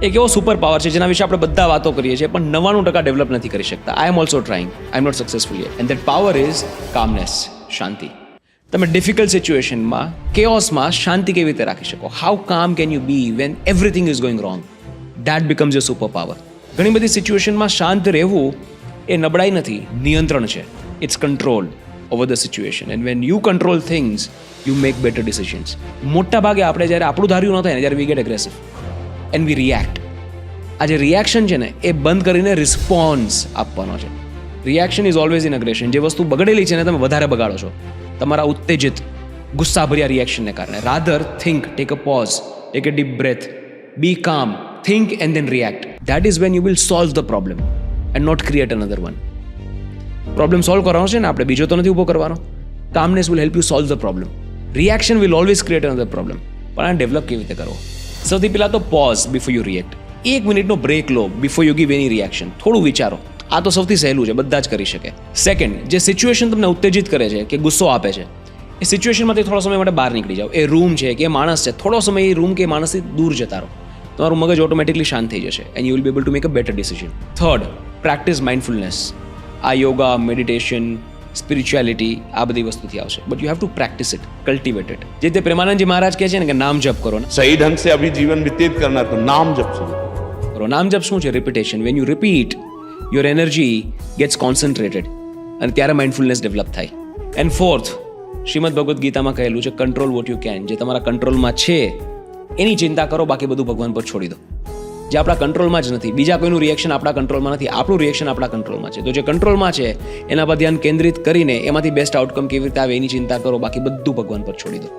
એક એવો super power છે જેના વિશે આપણે બધા વાતો કરીએ છીએ પણ 99% ડેવલપ નથી કરી શકતા. I am also trying, I am not successful yet. And that power is calmness, શાંતિ. તમે ડિફિકલ્ટ સિચ્યુએશનમાં, કેઓસમાં શાંતિ કેવી રીતે રાખી શકો? How calm can you be when everything is going wrong? That becomes your superpower. ઘણી બધી સિચ્યુએશનમાં શાંત રહેવું એ નબળાઈ નથી, નિયંત્રણ છે. It's control over the situation. And when you control things you make better decisions. મોટા ભાગે આપણે જ્યારે આપણું ધાર્યું ન થાય ને ત્યારે we get aggressive and we react. આ જે રિએક્શન છે ને એ બંધ કરીને રિસ્પોન્સ આપવાનો છે. Reaction is always in અગ્રેશન. જે વસ્તુ બગડેલી છે ને તમે વધારે બગાડો છો તમારા ઉત્તેજિત ગુસ્સાભર્યા રિએક્શનને કારણે. Rather think, take a pause, take a deep breath, be calm, think and then react. That is when you will solve the problem and not create another one. Problem solve કરવાનો છે ને આપણે, બીજો તો નથી ઊભો કરવાનો. Calmness will help you solve the problem. Reaction will always create another problem. પણ આ ડેવલપ કેવી રીતે કરવો? સૌથી પહેલાં તો પોઝ બિફોર યુ રિએક્ટ. 1 મિનિટનો બ્રેક લો before you give any reaction. થોડું વિચારો. આ તો સૌથી સહેલું છે, બધા જ કરી શકે. સેકન્ડ, જે સિચ્યુએશન તમને ઉત્તેજિત કરે છે કે ગુસ્સો આપે છે એ સિચ્યુએશનમાંથી થોડા સમય માટે બહાર નીકળી જાઓ. એ રૂમ છે કે એ માણસ છે, થોડો સમય એ રૂમ કે માણસથી દૂર જતા રહો. તમારું મગજ ઓટોમેટિકલી શાંત થઈ જશે and you will be able to make a better decision. Third, practice mindfulness. આ યોગા, મેડિટેશન, સ્પિરિચ્યુઆલિટી આ બધી વસ્તુથી આવશે. But you have to practice it, cultivate it. જે તે પ્રેમાનંદજી મહારાજ કહે છે ને કે નામ જપ કરો ને, सही ढंग से अभी जीवन व्यतीत करना है तो नाम जप शुरू કરો. નામ જપ શું છે? Repetition. When you repeat your energy gets concentrated અને ત્યારે માઇન્ડફુલનેસ ડેવલપ થાય. એન્ડ ફોર્થ, શ્રીમદ ભગવદ્ ગીતામાં કહેલું છે કંટ્રોલ વોટ યુ કેન. જે તમારા કંટ્રોલમાં છે એની ચિંતા કરો, બાકી બધું ભગવાન પર છોડી દો. જે આપણા કંટ્રોલમાં જ નથી, બીજા કોઈનું રિએક્શન આપણા કંટ્રોલમાં નથી, આપણું રિએક્શન આપણા કંટ્રોલમાં છે. તો જે કંટ્રોલમાં છે એના પર ધ્યાન કેન્દ્રિત કરીને એમાંથી બેસ્ટ આઉટકમ કેવી રીતે આવે એની ચિંતા કરો, બાકી બધું ભગવાન પર છોડી દો.